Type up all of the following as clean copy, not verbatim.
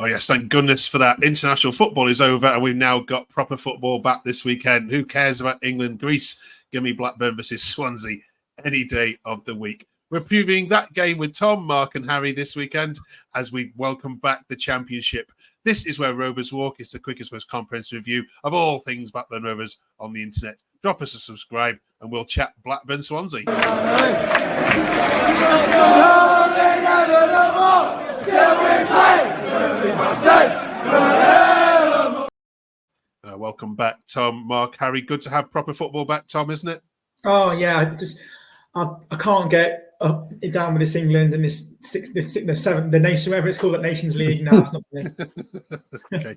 Oh, yes, thank goodness for that. International football is over and we've now got proper football back this weekend. Who cares about England, Greece? Give me Blackburn versus Swansea any day of the week. We're previewing that game with Tom, Mark and Harry this weekend as we welcome back the Championship. This is where Rovers walk. It's the quickest, most comprehensive review of all things Blackburn Rovers on the internet. Drop us a subscribe and we'll chat Blackburn Swansea. Welcome back, Tom, Mark, Harry. Good to have proper football back, Tom, isn't it? Oh yeah, I can't get down with this England and this seventh, the nation, whatever it's called, that Nations League. Now it's not for me. Okay,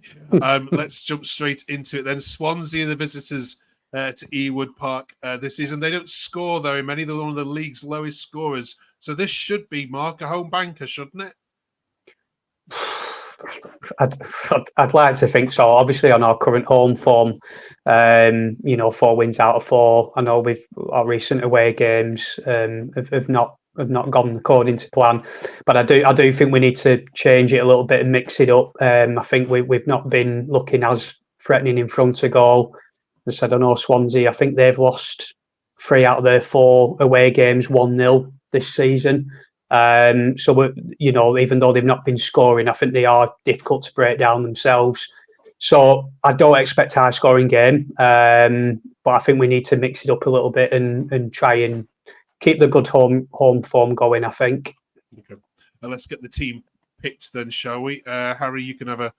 let's jump straight into it then. Swansea are the visitors to Ewood Park this season. They don't score very many. They're one of the league's lowest scorers. So this should be, Mark, a home banker, shouldn't it? I'd like to think so. Obviously, on our current home form, 4 wins out of 4. I know with our recent away games have not gone according to plan, but I do think we need to change it a little bit and mix it up. I think we've not been looking as threatening in front of goal. As I said, I know Swansea, I think they've lost 3 out of their 4 away games 1-0 this season. So even though they've not been scoring, I think they are difficult to break down themselves. So I don't expect a high scoring game, but I think we need to mix it up a little bit and try and keep the good home form going, I think. Okay. Let's get the team picked then, shall we? Harry, you can have a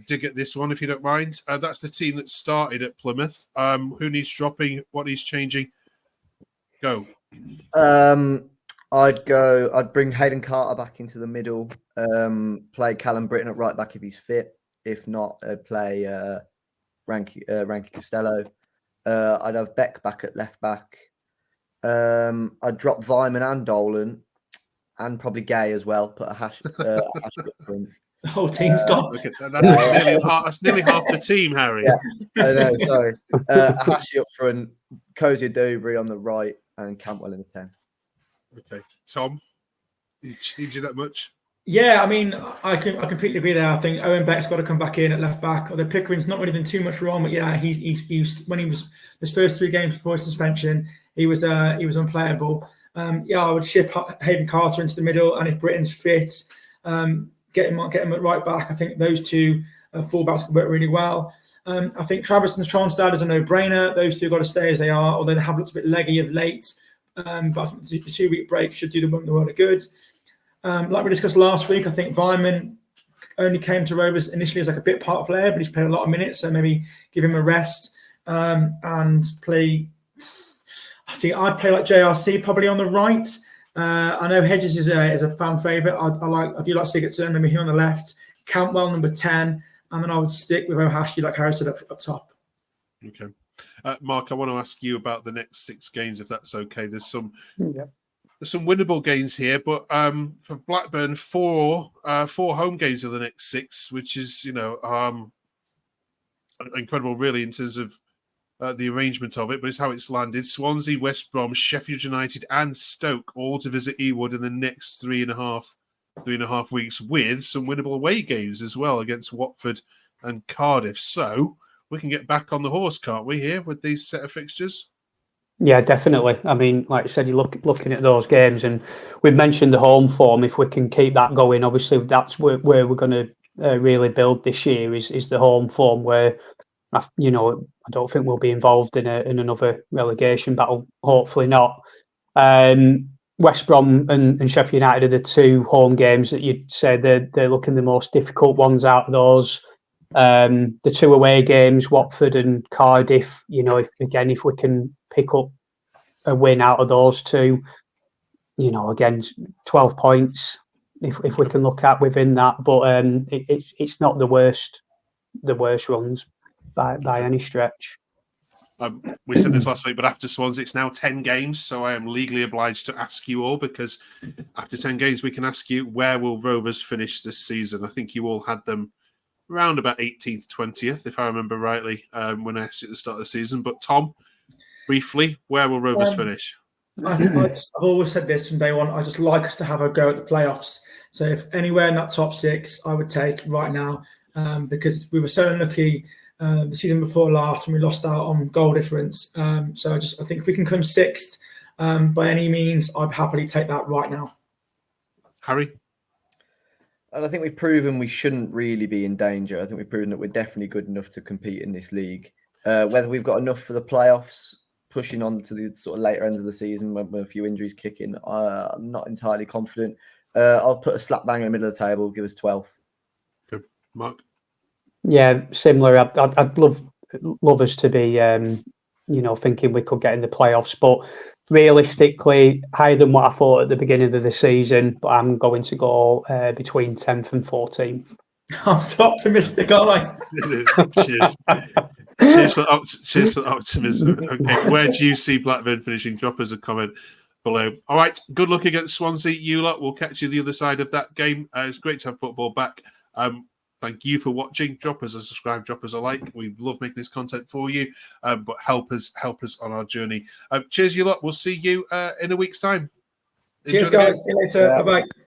dig at this one if you don't mind. That's the team that started at Plymouth. Who needs dropping? What needs changing? Go. I'd bring Hayden Carter back into the middle, play Callum Britton at right back if he's fit. If not, I'd play Ranky Costello. I'd have Beck back at left back. I'd drop Vyman and Dolan, and probably Gay as well. Put a hash up front. The whole team's gone. Okay, that's nearly half the team, Harry. Yeah, I know, sorry. A Hashi up front, Cozy Dewberry on the right, and Cantwell in the 10. Okay, Tom, did he change you that much? Yeah, I mean, I completely agree there. I think Owen Beck's got to come back in at left back. Although Pickering's not really done too much wrong, but yeah, he's when he was his first 3 games before his suspension, he was unplayable. I would ship Hayden Carter into the middle, and if Britton's fit, get him at right back. I think those 2 fullbacks can work really well. I think Travis and Tronstad is a no-brainer. Those 2 got to stay as they are, although they have looked a bit leggy of late. But I think the 2-week break should do them the world of good. Like we discussed last week, I think Vyman only came to Rovers initially as like a bit part player, but he's played a lot of minutes, so maybe give him a rest and play. I think I'd play like JRC probably on the right. I know Hedges is a fan favourite. I do like Sigurdsson, maybe him on the left. Cantwell number 10, and then I would stick with O'Hashi like Harry said up top. Okay. Mark, I want to ask you about the next 6 games, if that's okay. There's some winnable games here, but for Blackburn, 4 home games of the next 6, which is incredible, really, in terms of the arrangement of it. But it's how it's landed. Swansea, West Brom, Sheffield United, and Stoke all to visit Ewood in the next 3.5 weeks, with some winnable away games as well against Watford and Cardiff. So we can get back on the horse, can't we, here with these set of fixtures? Yeah, definitely. I mean, like I said, you're looking at those games, and we've mentioned the home form. If we can keep that going, obviously that's where we're going to really build this year is the home form, where I don't think we'll be involved in another relegation battle. Hopefully not. West Brom and Sheffield United are the 2 home games that you'd say they're looking the most difficult ones out of those. The 2 away games, Watford and Cardiff, if we can pick up a win out of those 2, again, 12 points if we can look at within that. But it's not the worst runs by any stretch. We said this last week, but after Swansea, it's now 10 games, so I am legally obliged to ask you all, because after 10 games, we can ask you, where will Rovers finish this season? I think you all had them around about 18th, 20th, if I remember rightly, when I asked you at the start of the season. But Tom, briefly, where will Rovers finish? I've always said this from day one. I just like us to have a go at the playoffs. So if anywhere in that top 6, I would take right now, because we were so unlucky the season before last when we lost out on goal difference. So I think if we can come 6th by any means, I'd happily take that right now. Harry? And I think we've proven we shouldn't really be in danger. I think we've proven that we're definitely good enough to compete in this league. Whether we've got enough for the playoffs, pushing on to the sort of later ends of the season when a few injuries kick in, I'm not entirely confident. I'll put a slap bang in the middle of the table, give us 12th. Good. Mark? Yeah, similar. I'd love us to be, thinking we could get in the playoffs, but realistically, higher than what I thought at the beginning of the season. But I'm going to go between 10th and 14th. I'm so optimistic, aren't I? Cheers. Cheers for the optimism. Okay, where do you see Blackburn finishing? Drop us a comment below. All right, good luck against Swansea. You lot, we'll catch you the other side of that game. It's great to have football back. Thank you for watching. Drop us a subscribe, drop us a like. We love making this content for you, but help us on our journey. Cheers, you lot. We'll see you in a week's time. Cheers, guys. See you later. Bye-bye.